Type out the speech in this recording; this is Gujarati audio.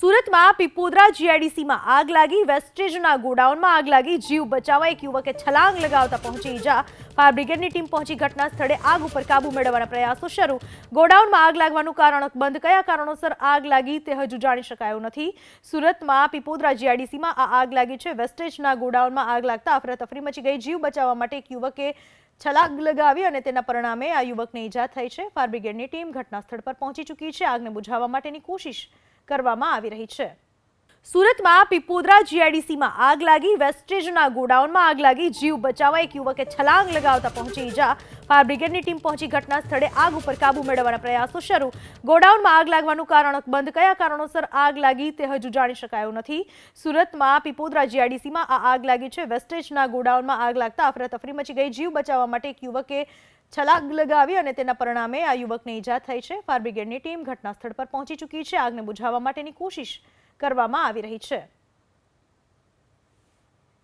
સુરતમાં પીપોદરા જીઆઈડીસીમાં આગ લાગી। વેસ્ટેજના ગોડાઉનમાં આગ લાગી। જીવ બચાવવા એક યુવકે છલાંગ લગાવતા પહોંચી ઈજા। ફાયર બ્રિગેડની ટીમ પહોંચી ઘટના સ્થળે આગ ઉપર કાબુ મેળવવાના પ્રયાસો શરૂ। ગોડાઉનમાં આગ લાગવાનું કારણ અકબંધ। કયા કારણોસર આગ લાગી તે હજુ જાણી શકાયું નથી। સુરતમાં પીપોદરા જીઆઈડીસીમાં આ આગ લાગી છે। વેસ્ટેજના ગોડાઉનમાં આગ લાગતા અફરાતફરી મચી ગઈ। જીવ બચાવવા માટે એક યુવકે છલાંગ લગાવી અને તેના પરિણામે આ યુવકને ઈજા થઈ છે। ફાયર બ્રિગેડની ટીમ ઘટના સ્થળ પર પહોંચી ચૂકી છે। આગને બુઝાવવા માટેની કોશિશ કરવામાં આવી રહી છે। સુરતમાં પીપોદરા જીઆઈડીસીમાં આગ લાગી। વેસ્ટેજના ગોડાઉનમાં આગ લાગી। જીવ બચાવવા એક યુવકે છલાંગ લગાવતા પહોંચી ઈજા। ફાયર બ્રિગેડની ટીમ પહોંચી ઘટના સ્થળે આગ ઉપર કાબુ મેળવવાના પ્રયાસો શરૂ। ગોડાઉનમાં આગ લાગવાનું કારણ અકબંધ। કયા કારણોસર આગ લાગી તે હજુ જાણી શકાયું નથી। સુરતમાં પીપોદરા જીઆઈડીસીમાં આ આગ લાગી છે। વેસ્ટેજના ગોડાઉનમાં આગ લાગતા અફરાતફરી મચી ગઈ। જીવ બચાવવા માટે એક યુવકે છલાંગ લગાવી અને તેના પરિણામે આ યુવકને ઈજા થઈ છે। ફાયર બ્રિગેડની ટીમ ઘટના સ્થળ પર પહોંચી ચૂકી છે। આગને બુઝાવવા માટેની કોશિશ કરવામાં આવી રહી છે।